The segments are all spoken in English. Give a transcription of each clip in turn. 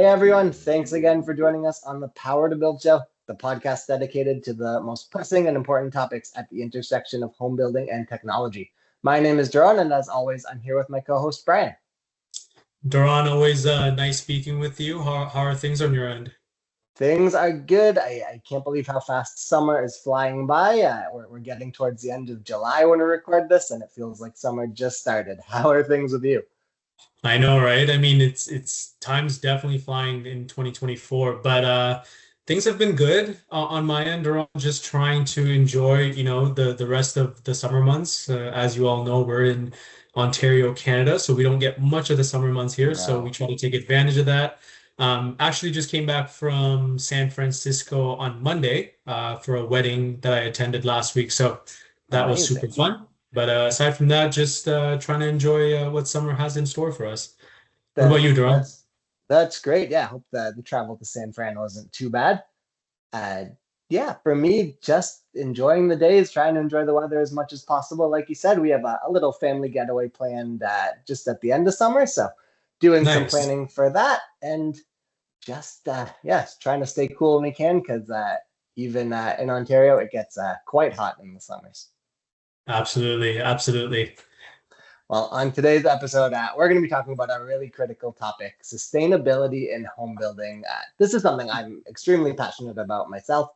everyone, thanks again for joining us on the Power to Build show, the podcast dedicated to the most pressing and important topics at the intersection of home building and technology. My name is Jaron, and as always, I'm here with my co-host Brian. Doron, always nice speaking with you. How are things on your end? Things are good. I can't believe how fast summer is flying by. We're getting towards the end of July when we record this, and it feels like summer just started. How are things with you? I know, right? I mean, it's time's definitely flying in 2024, but things have been good on my end. Doron, just trying to enjoy, the rest of the summer months. As you all know, we're in Ontario, Canada, so we don't get much of the summer months here. So we No. try to take advantage of that. Actually, just came back from San Francisco on Monday for a wedding that I attended last week. So that was super Amazing. fun. But aside from that, just trying to enjoy what summer has in store for us. What about That you, Duran? that's great. Yeah, I hope that the travel to San Fran wasn't too bad. Uh, yeah, for me, just enjoying the days, trying to enjoy the weather as much as possible. Like you said, we have a little family getaway planned just at the end of summer, so doing some Nice. planning for that, and just yes, trying to stay cool when we can because even in Ontario, it gets quite hot in the summers. Absolutely, absolutely. Well, on today's episode, we're going to be talking about a really critical topic, sustainability in home building. This is something I'm extremely passionate about myself,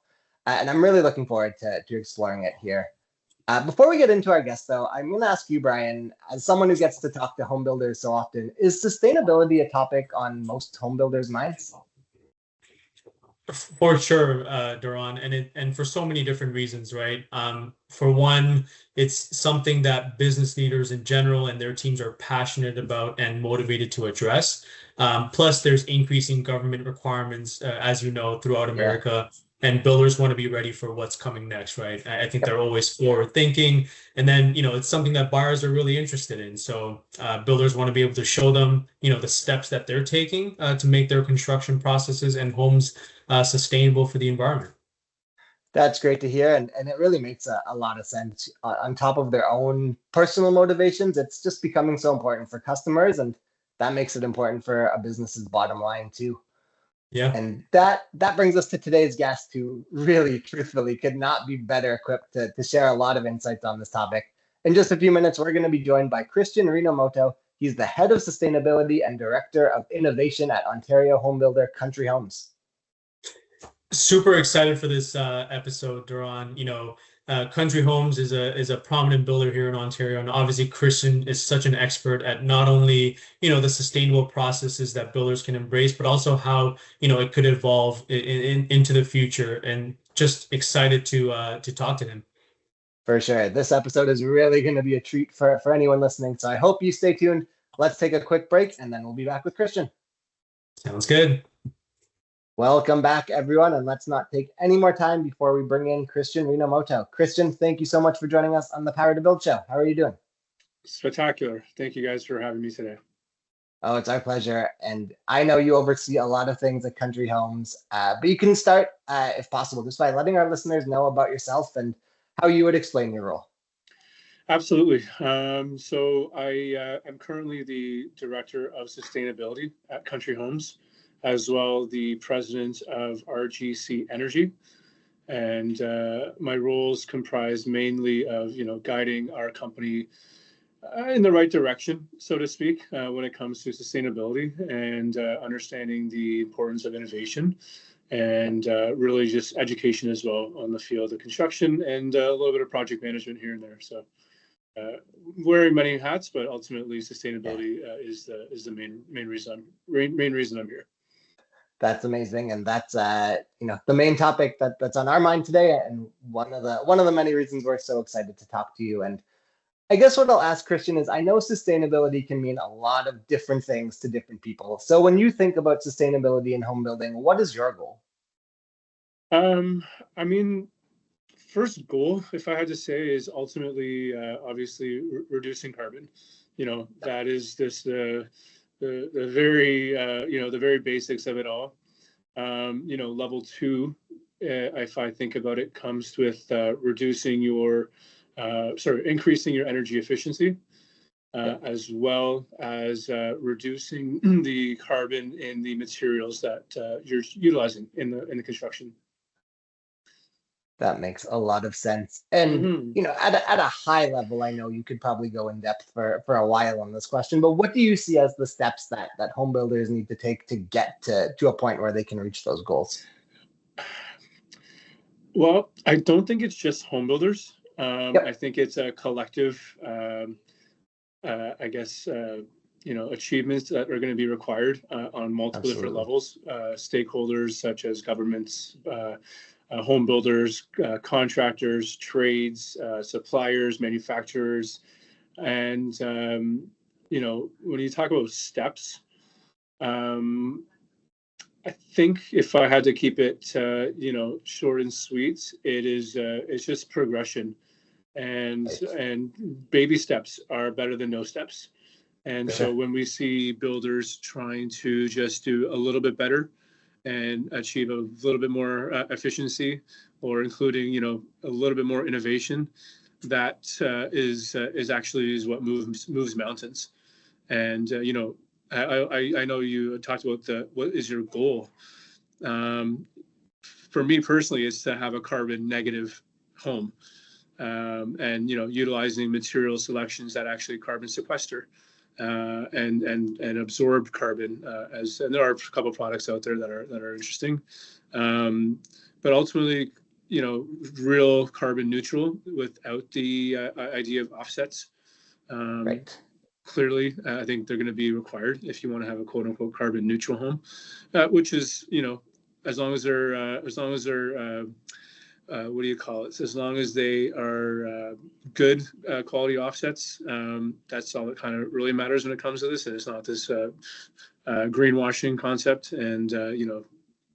and I'm really looking forward to exploring it here. Before we get into our guest, though, I'm going to ask you, Brian, as someone who gets to talk to home builders so often, is sustainability a topic on most home builders' minds? For sure, Duran, and for so many different reasons, right? For one, it's something that business leaders in general and their teams are passionate about and motivated to address. Plus, there's increasing government requirements, as you know, throughout Yeah. America, and builders want to be ready for what's coming next, right? I think Yep. they're always forward thinking, and then it's something that buyers are really interested in. So builders want to be able to show them, the steps that they're taking to make their construction processes and homes sustainable for the environment. That's great to hear, and it really makes a lot of sense. On top of their own personal motivations, it's just becoming so important for customers, and that makes it important for a business's bottom line too. Yeah. And that brings us to today's guest, who really, truthfully, could not be better equipped to share a lot of insights on this topic. In just a few minutes, we're going to be joined by Christian Rinomato. He's the head of sustainability and director of innovation at Ontario home builder Country Homes. Super excited for this episode, Duran. Country Homes is a prominent builder here in Ontario, and obviously Christian is such an expert at not only the sustainable processes that builders can embrace, but also how it could evolve into the future. And just excited to talk to him. For sure. This episode is really going to be a treat for anyone listening. So I hope you stay tuned. Let's take a quick break and then we'll be back with Christian. Sounds good. Welcome back, everyone. And let's not take any more time before we bring in Christian Rinomato. Christian, thank you so much for joining us on the Power to Build show. How are you doing? Spectacular. Thank you guys for having me today. Oh, it's our pleasure. And I know you oversee a lot of things at Country Homes, but you can start, if possible, just by letting our listeners know about yourself and how you would explain your role. Absolutely. So I am currently the Director of Sustainability at Country Homes, as well the President of RGC Energy. And my roles comprise mainly of, guiding our company in the right direction, so to speak, when it comes to sustainability and understanding the importance of innovation and really just education as well on the field of construction and a little bit of project management here and there. So wearing many hats, but ultimately sustainability is the main reason I'm here. That's amazing, and that's the main topic that's on our mind today, and one of the many reasons we're so excited to talk to you. And I guess what I'll ask Christian is, I know sustainability can mean a lot of different things to different people. So when you think about sustainability in home building, what is your goal? I mean, first goal, if I had to say, is ultimately, obviously, reducing carbon. That is this the very the very basics of it all. Level two, if I think about it, comes with increasing your energy efficiency. as well as reducing the carbon in the materials that you're utilizing in the construction. That makes a lot of sense. And Mm-hmm. at a high level, I know you could probably go in depth for a while on this question, but what do you see as the steps that home builders need to take to get to a point where they can reach those goals? Well, I don't think it's just home builders. I Yep, think it's a collective, I guess, achievements that are going to be required on multiple different absolutely. levels. Stakeholders such as governments, home builders, contractors, trades, suppliers, manufacturers, and when you talk about steps, um, I think if I had to keep it, short and sweet, it's just progression, and Right. baby steps are better than no steps. And For so sure. when we see builders trying to just do a little bit better and achieve a little bit more efficiency, or including a little bit more innovation, that is actually is what moves mountains. And I know you talked about what is your goal. Um, for me personally, is to have a carbon negative home, and utilizing material selections that actually carbon sequester and absorb carbon. And there are a couple of products out there that are interesting, um, but ultimately, real carbon neutral without the idea of offsets. Um, Right. Clearly, I think they're going to be required if you want to have a quote unquote carbon neutral home, which is as long as they're what do you call it? As long as they are good quality offsets, that's all that kind of really matters when it comes to this. And it's not this greenwashing concept and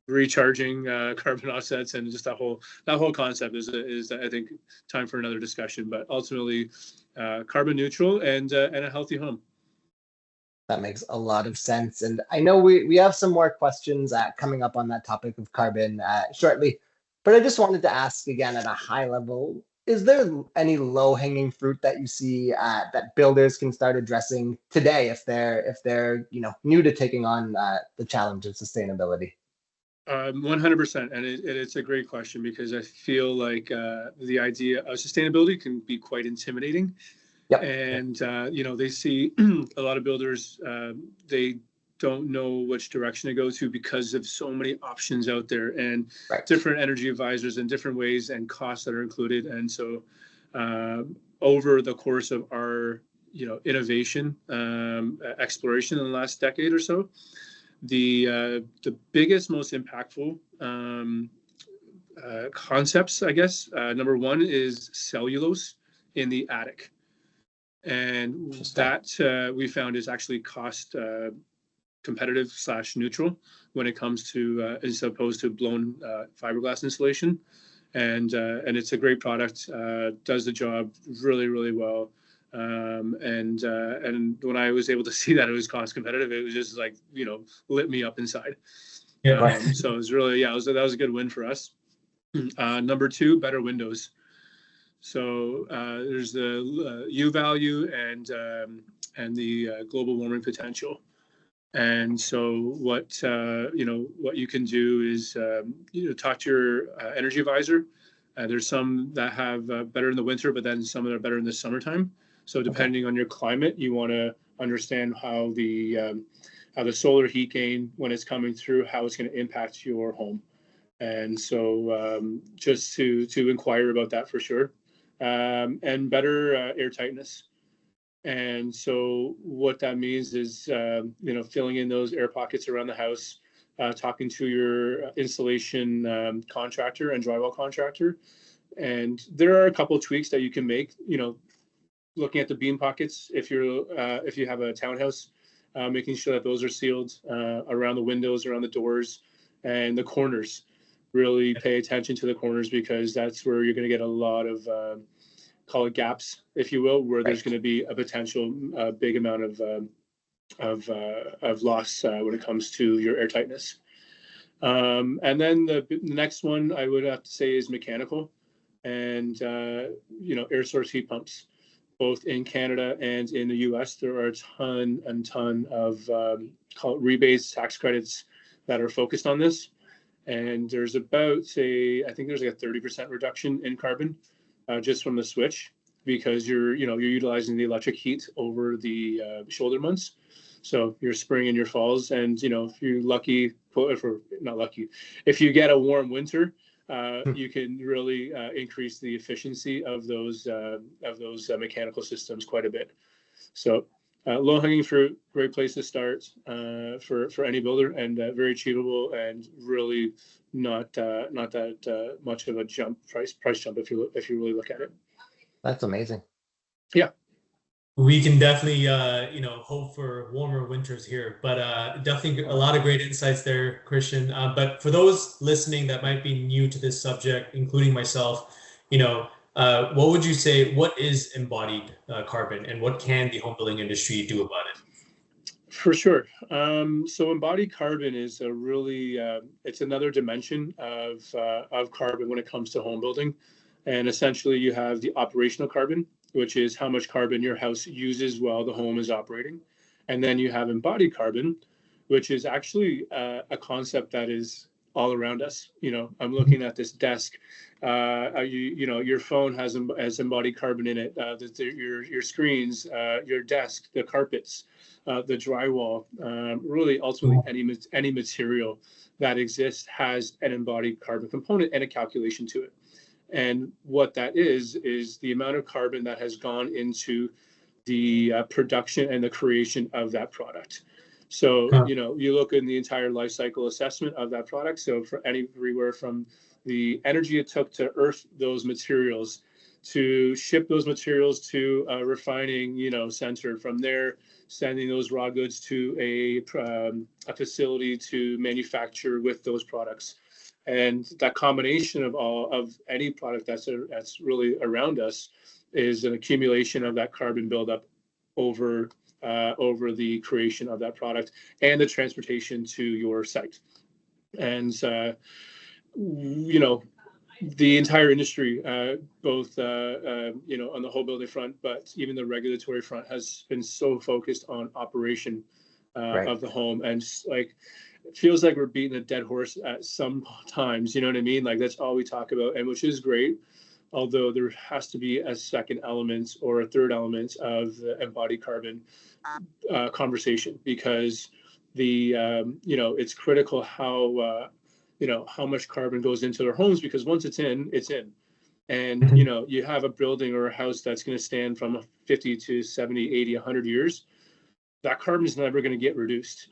recharging carbon offsets, and just that whole concept is I think time for another discussion. But ultimately, carbon neutral and a healthy home. That makes a lot of sense. And I know we have some more questions coming up on that topic of carbon shortly, but I just wanted to ask again at a high level, is there any low-hanging fruit that you see that builders can start addressing today if they're new to taking on the challenge of sustainability? 100%, and it's a great question because I feel like the idea of sustainability can be quite intimidating, Yep. and they see a lot of builders, they don't know which direction to go to because of so many options out there and Right. different energy advisors and different ways and costs that are included. And so uh, over the course of our innovation exploration in the last decade or so, the biggest, most impactful concepts, I guess, number one is cellulose in the attic. And Interesting. that we found is actually cost competitive / neutral when it comes to as opposed to blown fiberglass insulation. And it's a great product, does the job really, really well. And when I was able to see that it was cost competitive, it was just like, lit me up inside. Of Yeah. course. So it was really, yeah, that was a good win for us. Number two, better windows. So there's the U value and the global warming potential. And so what you can do is talk to your energy advisor. There's some that have better in the winter, but then some that are better in the summertime. So Okay. depending on your climate, you want to understand how the solar heat gain, when it's coming through, how it's going to impact your home. And so just to inquire about that for sure, and better air tightness. And so what that means is, filling in those air pockets around the house, talking to your insulation contractor and drywall contractor. And there are a couple of tweaks that you can make, looking at the beam pockets. If you have a townhouse, making sure that those are sealed around the windows, around the doors, and the corners. Really pay attention to the corners because that's where you're going to get a lot of call it gaps, if you will, where there's Right. going to be a potential big amount of loss when it comes to your air tightness. And then the next one I would have to say is mechanical, and air source heat pumps. both in Canada and in the US. There are a ton of call it rebates, tax credits that are focused on this. And there's about I think there's like a 30% reduction in carbon just from the switch, because you're utilizing the electric heat over the shoulder months. So your spring and your falls, and if you're lucky, if we're not lucky, if you get a warm winter, you can really increase the efficiency of those mechanical systems quite a bit. So low-hanging fruit, great place to start for any builder, and very achievable, and really not that much of a price jump if you really look at it. That's amazing. Yeah. We can definitely, hope for warmer winters here, but definitely a lot of great insights there, Christian. But for those listening that might be new to this subject, including myself, what would you say, what is embodied carbon, and what can the home building industry do about it? For sure. So embodied carbon is a really, it's another dimension of carbon when it comes to home building. And essentially you have the operational carbon, which is how much carbon your house uses while the home is operating. And then you have embodied carbon, which is actually a concept that is all around us. I'm looking at this desk. Your phone has embodied carbon in it. Your screens, your desk, the carpets, the drywall. Really, ultimately, any material that exists has an embodied carbon component and a calculation to it. And what that is the amount of carbon that has gone into the production and the creation of that product. So, you look in the entire life cycle assessment of that product. So for everywhere from the energy it took to earth those materials, to ship those materials to a refining, center, from there, sending those raw goods to a facility to manufacture with those products. And that combination of any product that's really around us is an accumulation of that carbon buildup over the creation of that product and the transportation to your site. And the entire industry, both on the whole building front, but even the regulatory front, has been so focused on operation of the home, and it feels like we're beating a dead horse at some times. You know what I mean? Like, that's all we talk about, and which is great. Although there has to be a second element or a third element of the embodied carbon conversation, because it's critical how much carbon goes into their homes, because once it's in, and you have a building or a house that's going to stand from 50 to 70, 80, 100 years. That carbon is never going to get reduced.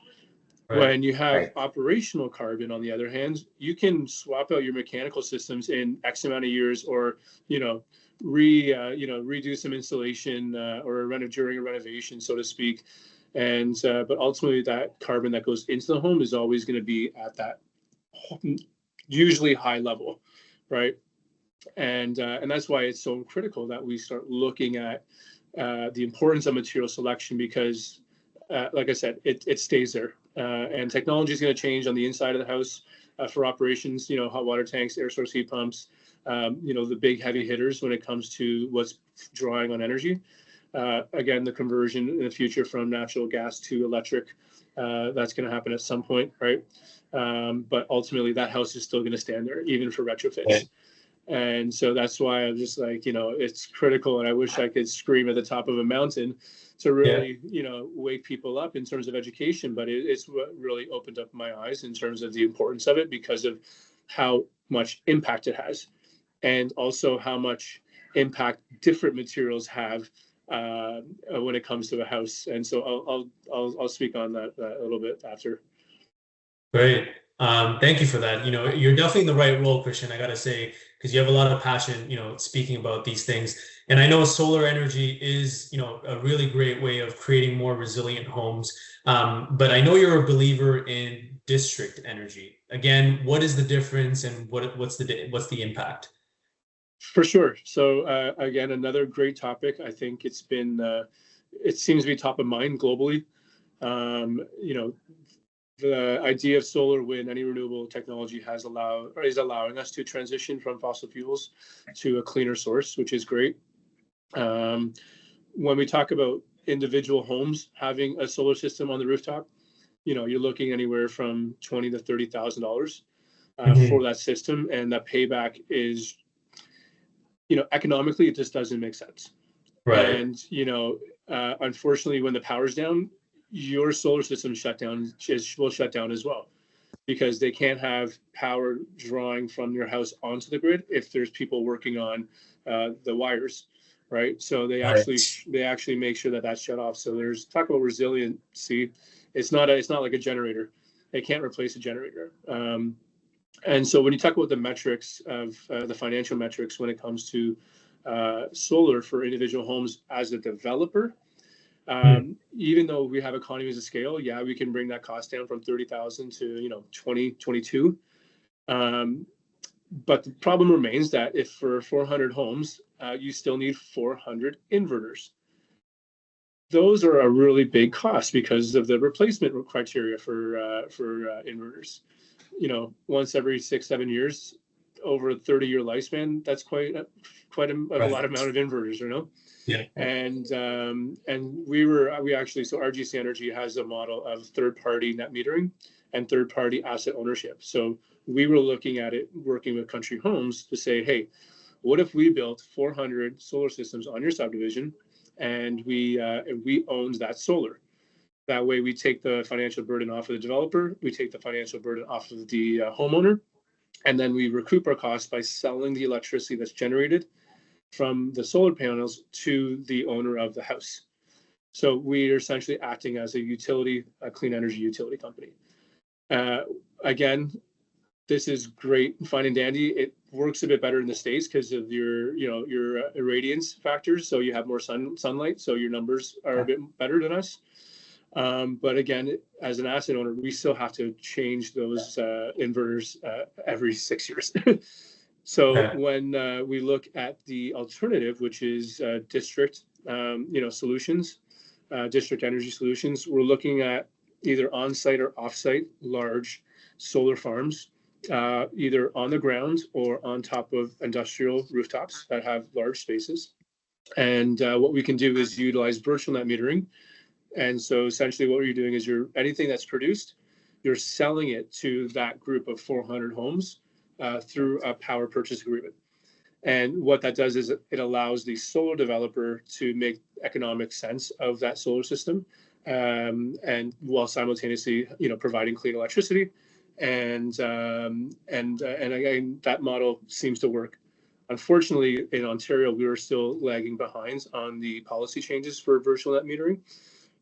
Right. When you have operational carbon, on the other hand, you can swap out your mechanical systems in X amount of years, or redo some installation or during a renovation, so to speak. And but ultimately, that carbon that goes into the home is always going to be at that usually high level, right? And that's why it's so critical that we start looking at the importance of material selection, because like I said, it stays there. And technology is going to change on the inside of the house for operations, hot water tanks, air source heat pumps, the big heavy hitters when it comes to what's drawing on energy. Again, the conversion in the future from natural gas to electric, that's going to happen at some point, right? But ultimately, that house is still going to stand there, even for retrofits. Right. And so that's why I'm just like, it's critical. And I wish I could scream at the top of a mountain to really, wake people up in terms of education. But it's what really opened up my eyes in terms of the importance of it, because of how much impact it has, and also how much impact different materials have when it comes to a house. And so I'll speak on that a little bit after. Great. Thank you for that. You're definitely in the right role, Christian, I got to say, because you have a lot of passion, speaking about these things. And I know solar energy is, a really great way of creating more resilient homes. But I know you're a believer in district energy. Again, what is the difference, and what's the impact? For sure. So again, another great topic. I think it seems to be top of mind globally. The idea of solar, wind, any renewable technology is allowing us to transition from fossil fuels to a cleaner source, which is great. when we talk about individual homes having a solar system on the rooftop, you're looking anywhere from $20,000 to $30,000 for that system, and that payback is, economically, it just doesn't make sense. Right. And unfortunately, when the power's down, your solar system will shut down as well, because they can't have power drawing from your house onto the grid if there's people working on the wires, right? So they actually make sure that that's shut off. So there's talk about resiliency. It's not like a generator. It can't replace a generator. And so when you talk about the metrics of the financial metrics when it comes to solar for individual homes as a developer, even though we have economies of scale, yeah, we can bring that cost down from 30,000 to 20, 22. But the problem remains that if for 400 homes, you still need 400 inverters. Those are a really big cost because of the replacement criteria for inverters. Once every 6-7 years, over a 30-year lifespan, that's quite a lot amount of inverters, Yeah. And so RGC Energy has a model of third-party net metering and third-party asset ownership. So we were looking at it, working with Country Homes to say, hey, what if we built 400 solar systems on your subdivision, and we owned that solar? That way, we take the financial burden off of the developer, we take the financial burden off of the homeowner, and then we recoup our costs by selling the electricity that's generated from the solar panels to the owner of the house. So we are essentially acting as a clean energy utility company. Again, this is great, fine and dandy. It works a bit better in the States because of your irradiance factors. So you have more sunlight, so your numbers are a bit better than us. But again, as an asset owner, we still have to change those inverters every 6 years. So when we look at the alternative, which is district solutions, district energy solutions, we're looking at either on-site or off-site large solar farms, either on the ground or on top of industrial rooftops that have large spaces. And what we can do is utilize virtual net metering. And so essentially what you're doing is anything that's produced, you're selling it to that group of 400 homes through a power purchase agreement. And what that does is it allows the solar developer to make economic sense of that solar system, and while simultaneously, providing clean electricity. And again, that model seems to work. Unfortunately, in Ontario, we are still lagging behind on the policy changes for virtual net metering.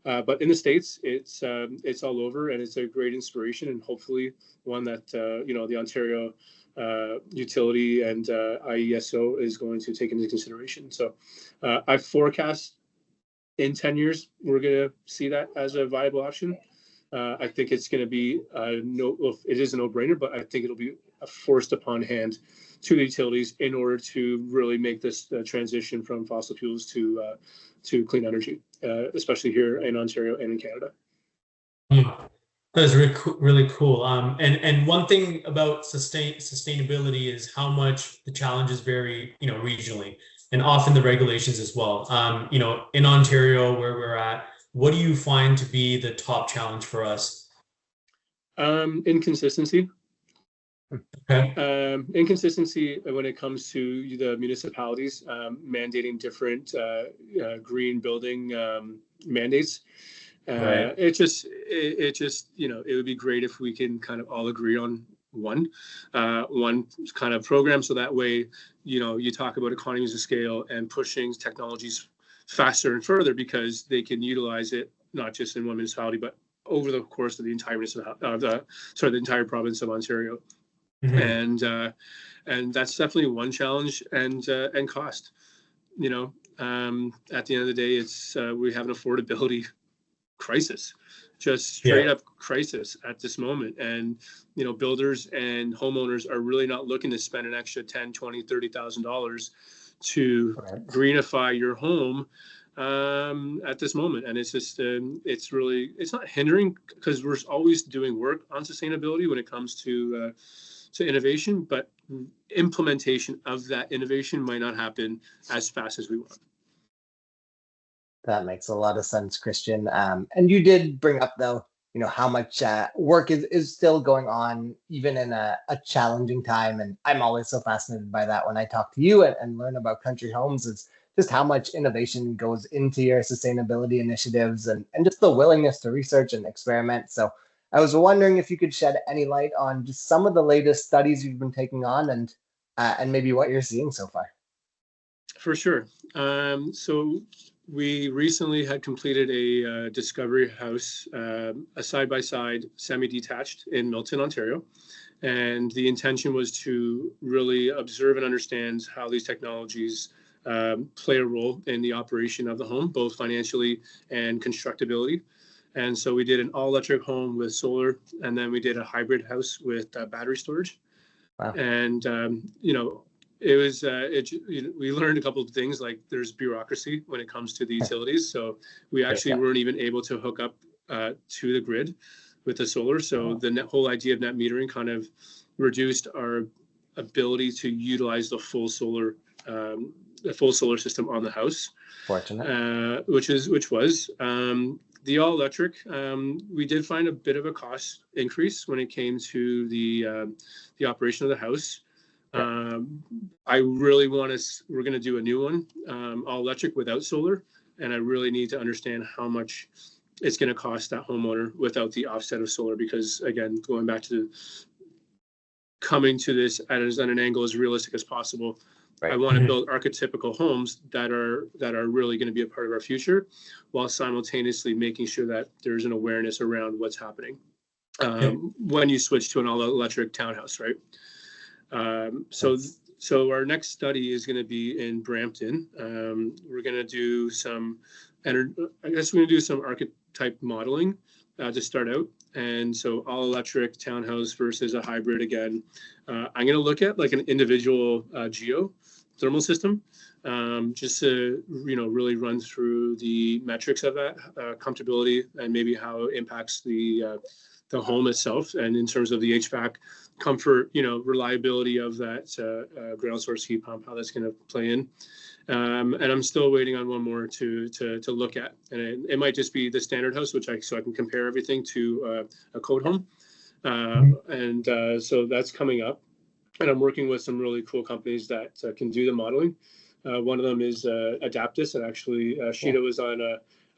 But in the States, it's all over, and it's a great inspiration, and hopefully one that the Ontario utility and IESO is going to take into consideration. So I forecast in 10 years we're going to see that as a viable option. I think it's going to be it is a no-brainer, but I think it'll be forced upon hand to the utilities in order to really make this transition from fossil fuels to clean energy, especially here in Ontario and in Canada. That is really cool. And one thing about sustainability is how much the challenges vary, regionally, and often the regulations as well. In Ontario, where we're at, what do you find to be the top challenge for us? Inconsistency. Okay. Inconsistency when it comes to the municipalities mandating different green building mandates. Right. It just it would be great if we can kind of all agree on one kind of program, so that way you talk about economies of scale and pushing technologies faster and further, because they can utilize it not just in one municipality but over the course of the entire the entire province of Ontario. Mm-hmm. And that's definitely one challenge, and cost. At the end of the day, it's we have an affordability crisis, just straight up crisis at this moment. And builders and homeowners are really not looking to spend an extra $10,000, $20,000, $30,000 to greenify your home at this moment. And it's just it's not hindering, because we're always doing work on sustainability when it comes to innovation, but implementation of that innovation might not happen as fast as we want. That makes a lot of sense, Christian. And you did bring up, though, how much work is still going on, even in a challenging time. And I'm always so fascinated by that when I talk to you and learn about country homes, is just how much innovation goes into your sustainability initiatives and just the willingness to research and experiment. So I was wondering if you could shed any light on just some of the latest studies you've been taking on and maybe what you're seeing so far. For sure. So we recently had completed a discovery house, a side-by-side semi-detached in Milton, Ontario. And the intention was to really observe and understand how these technologies play a role in the operation of the home, both financially and constructability. And so we did an all-electric home with solar, and then we did a hybrid house with battery storage. Wow. And it was we learned a couple of things, like there's bureaucracy when it comes to the utilities. So we actually weren't even able to hook up to the grid with the solar. So the whole idea of net metering kind of reduced our ability to utilize the full solar system on the house. Fortunate. Which was the all electric. We did find a bit of a cost increase when it came to the operation of the house. I really we're going to do a new one, all electric without solar. And I really need to understand how much it's going to cost that homeowner without the offset of solar, because again, going back to coming to this at an angle as realistic as possible. Right. I want to build archetypical homes that are really going to be a part of our future, while simultaneously making sure that there's an awareness around what's happening when you switch to an all electric townhouse, right? So our next study is going to be in Brampton. We're going to do some archetype modeling to start out. And so all electric townhouse versus a hybrid again. I'm going to look at like an individual geothermal system, just to really run through the metrics of that comfortability and maybe how it impacts the home itself, and in terms of the HVAC comfort, reliability of that ground source heat pump, how that's going to play in. And I'm still waiting on one more to look at, and it might just be the standard house, so I can compare everything to a code home. So that's coming up, and I'm working with some really cool companies that can do the modeling. One of them is Adaptus, and actually Sheeta was on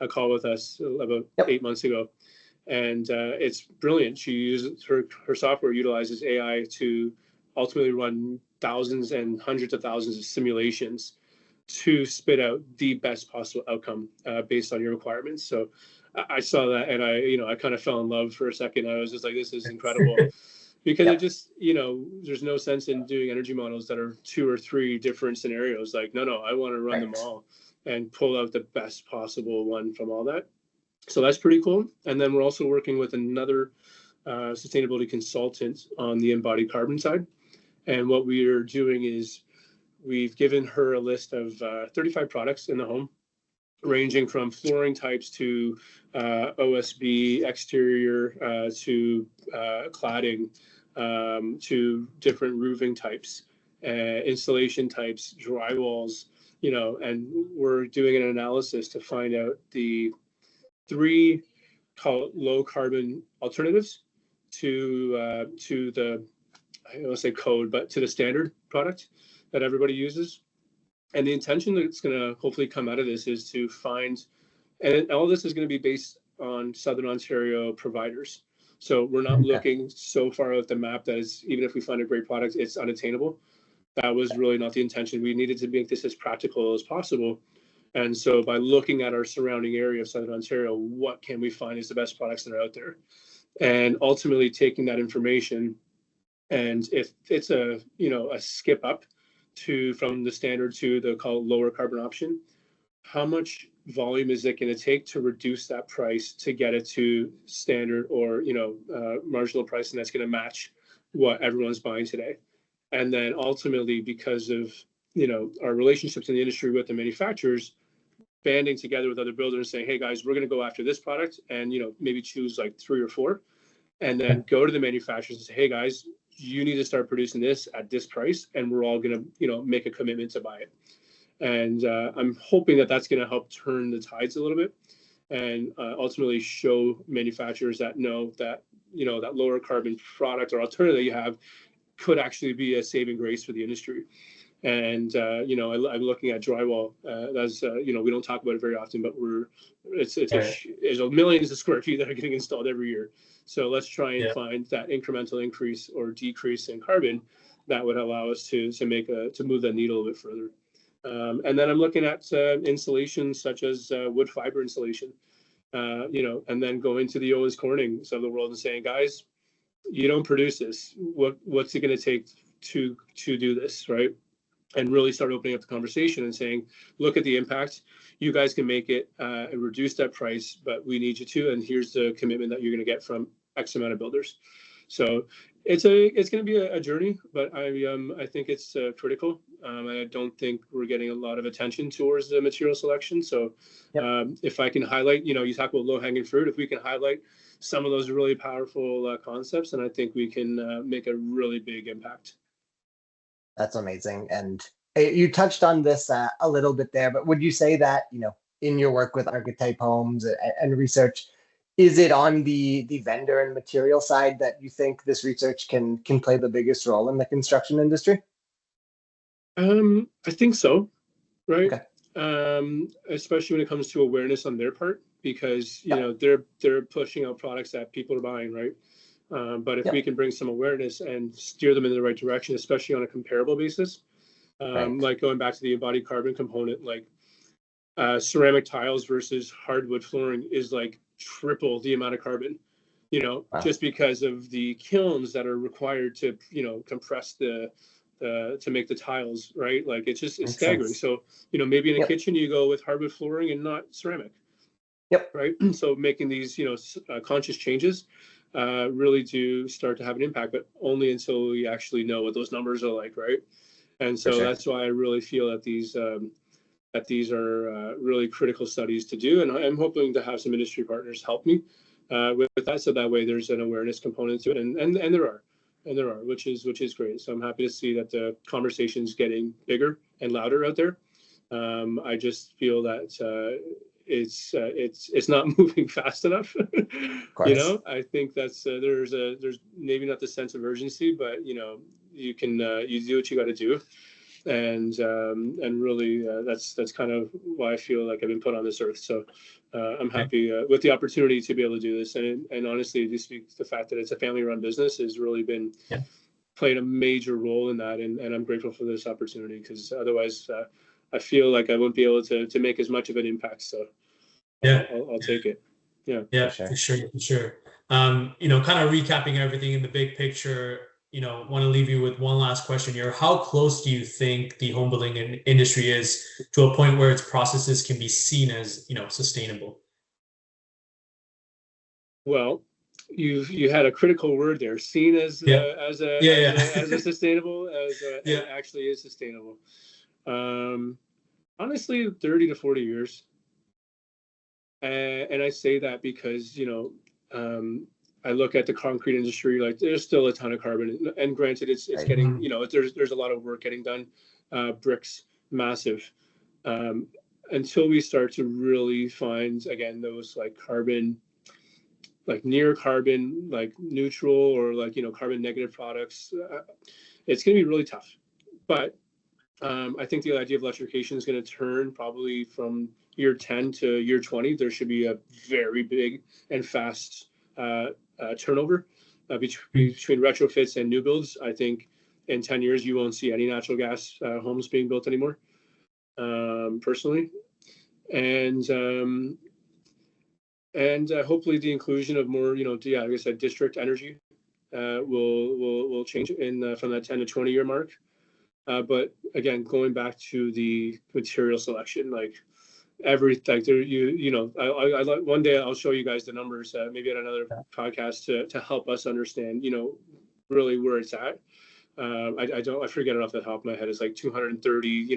a call with us about 8 months ago. And it's brilliant. She uses her software utilizes AI to ultimately run thousands and hundreds of thousands of simulations to spit out the best possible outcome based on your requirements. So I saw that, and I kind of fell in love for a second. I was just like, this is incredible, because it just, there's no sense in doing energy models that are 2 or 3 different scenarios. Like, no, I want to run them all and pull out the best possible one from all that. So that's pretty cool. And then we're also working with another sustainability consultant on the embodied carbon side. And what we are doing is we've given her a list of 35 products in the home, ranging from flooring types to OSB exterior to cladding to different roofing types, installation types, drywalls, and we're doing an analysis to find out the 3 low carbon alternatives to the, I don't want to say code, but to the standard product that everybody uses. And the intention that's going to hopefully come out of this is to find, and all this is going to be based on Southern Ontario providers. So we're not looking so far out the map that is, even if we find a great product, it's unattainable. That was really not the intention. We needed to make this as practical as possible. And so by looking at our surrounding area of Southern Ontario, what can we find is the best products that are out there? And ultimately taking that information, and if it's a skip up from the standard to the lower carbon option, how much volume is it going to take to reduce that price to get it to standard or marginal price, and that's going to match what everyone's buying today? And then ultimately, because of our relationships in the industry with the manufacturers, banding together with other builders and saying, hey guys, we're going to go after this product, and maybe choose like 3 or 4, and then go to the manufacturers and say, hey guys, you need to start producing this at this price, and we're all going to make a commitment to buy it. And I'm hoping that that's going to help turn the tides a little bit, and ultimately show manufacturers that know that, that lower carbon product or alternative that you have could actually be a saving grace for the industry. And I'm looking at drywall. That's we don't talk about it very often, but there's millions of square feet that are getting installed every year. So let's try and find that incremental increase or decrease in carbon that would allow us to move that needle a bit further. And then I'm looking at installations such as wood fiber insulation, and then going to the Owens Cornings of the world and saying, guys, you don't produce this. What's it going to take to do this, right? And really start opening up the conversation and saying, look at the impact. You guys can make it and reduce that price, but we need you to. And here's the commitment that you're going to get from X amount of builders. So it's going to be a journey, but I think it's critical. I don't think we're getting a lot of attention towards the material selection. So if I can highlight, you talk about low hanging fruit. If we can highlight some of those really powerful concepts, then I think we can make a really big impact. That's amazing. And you touched on this a little bit there, but would you say that, in your work with archetype homes and research, is it on the vendor and material side that you think this research can play the biggest role in the construction industry? I think so, right? Okay. Especially when it comes to awareness on their part, because they're pushing out products that people are buying, right? But if we can bring some awareness and steer them in the right direction, especially on a comparable basis, like going back to the embodied carbon component, like ceramic tiles versus hardwood flooring is like triple the amount of carbon, just because of the kilns that are required to, compress to make the tiles, right? Like it's staggering. Sense. So, maybe in a kitchen you go with hardwood flooring and not ceramic. Right. So making these, conscious changes really do start to have an impact, but only until we actually know what those numbers are like, right? And so that's why I really feel that these are really critical studies to do, and I'm hoping to have some industry partners help me with that, so that way there's an awareness component to it, and there are, which is great. So I'm happy to see that the conversation's getting bigger and louder out there. I just feel that it's not moving fast enough. I think that's there's maybe not the sense of urgency, but you can you do what you got to do, and really that's kind of why I feel like I've been put on this earth. So I'm happy with the opportunity to be able to do this, and honestly, just the fact that it's a family-run business has really been playing a major role in that, and I'm grateful for this opportunity, because otherwise I feel like I won't be able to make as much of an impact. So I'll take it. For sure. Kind of recapping everything in the big picture, want to leave you with one last question here. How close do you think the home building industry is to a point where its processes can be seen as, sustainable? Well, you had a critical word there, seen as a sustainable, it actually is sustainable. Honestly, 30 to 40 years. And I say that because, I look at the concrete industry, like there's still a ton of carbon, and granted it's getting, there's a lot of work getting done. Bricks, massive. Until we start to really find, again, those like carbon, like near carbon, like neutral, or like, carbon negative products, it's going to be really tough. But I think the idea of electrification is going to turn probably from year 10 to year 20. There should be a very big and fast turnover between retrofits and new builds. I think in 10 years, you won't see any natural gas homes being built anymore, personally. And hopefully the inclusion of more, like I said, district energy will change from that 10 to 20 year mark. But again, going back to the material selection, like everything there, I one day I'll show you guys the numbers, maybe at another podcast to help us understand, really where it's at. I forget it off the top of my head. It's like 230,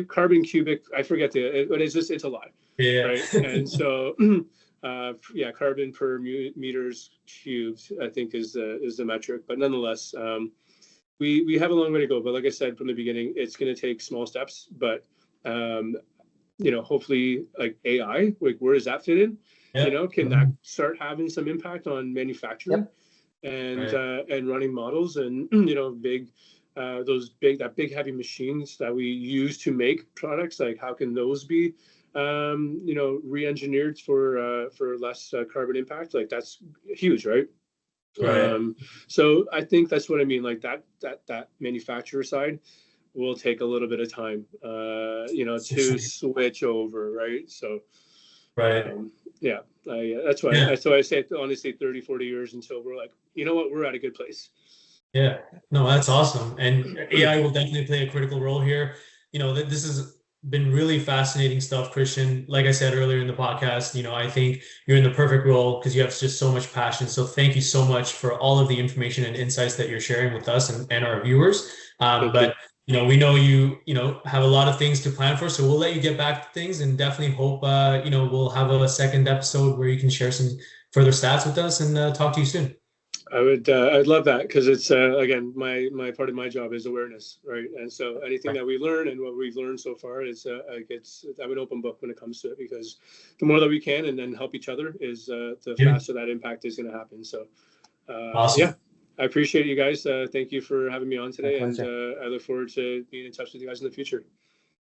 carbon cubic. I forget but it's a lot. Right. And so, carbon per meters cubed, I think is the metric, but nonetheless, we have a long way to go, but like I said from the beginning, it's going to take small steps. But hopefully, like AI, like where does that fit in? Can that start having some impact on manufacturing and running models and that big heavy machines that we use to make products? Like how can those be re-engineered for less carbon impact? Like that's huge, right? So I think that's what I mean. Like that manufacturer side will take a little bit of time, to switch over, right? So, that's why. So I say honestly, 30, 40 years until we're like, you know what, we're at a good place. Yeah, no, that's awesome. And AI will definitely play a critical role here. This has been really fascinating stuff, Christian. Like I said earlier in the podcast, I think you're in the perfect role because you have just so much passion. So thank you so much for all of the information and insights that you're sharing with us and our viewers. But we know you have a lot of things to plan for, so we'll let you get back to things and definitely hope we'll have a second episode where you can share some further stats with us and talk to you soon. I'd love that because it's again my part of my job is awareness, right? And so anything that we learn and what we've learned so far is I'm an open book when it comes to it, because the more that we can and then help each other is the faster that impact is going to happen. So awesome. I appreciate you guys. Thank you for having me on today, and I look forward to being in touch with you guys in the future.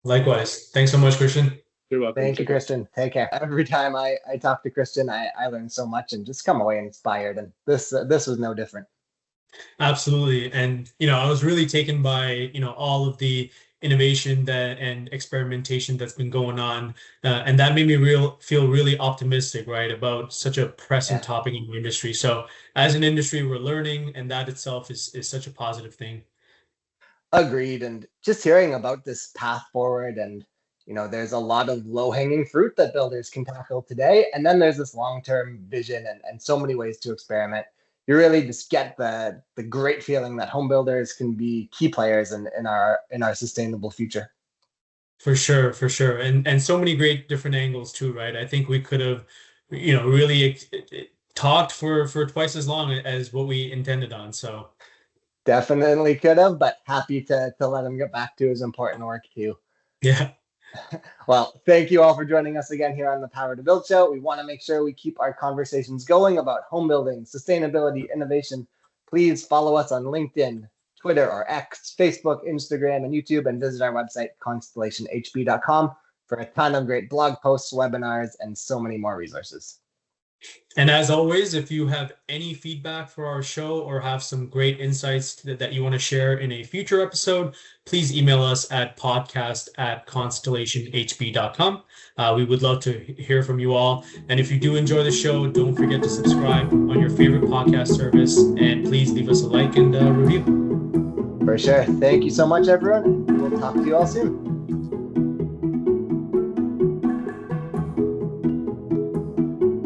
Likewise. Thanks so much, Christian. You're welcome. Thank you, Christian. Take care. Every time I talk to Christian, I learn so much and just come away inspired. And this was no different. Absolutely. And, I was really taken by, all of the innovation and experimentation that's been going on. And that made me feel really optimistic, right, about such a pressing topic in the industry. So as an industry, we're learning, and that itself is such a positive thing. Agreed. And just hearing about this path forward, and there's a lot of low-hanging fruit that builders can tackle today. And then there's this long-term vision and so many ways to experiment. You really just get the great feeling that home builders can be key players in our sustainable future. For sure. And so many great different angles too, right? I think we could have, really talked for twice as long as what we intended on. So definitely could have, but happy to let him get back to his important work too. Yeah. Well, thank you all for joining us again here on the Power to Build show. We want to make sure we keep our conversations going about home building, sustainability, innovation. Please follow us on LinkedIn, Twitter or X, Facebook, Instagram, and YouTube, and visit our website, constellationhb.com, for a ton of great blog posts, webinars, and so many more resources. And as always, if you have any feedback for our show or have some great insights that you want to share in a future episode, please email us at podcast@constellationhb.com. We would love to hear from you all. And if you do enjoy the show, don't forget to subscribe on your favorite podcast service, and please leave us a like and a review. For sure. Thank you so much, everyone. We'll talk to you all soon.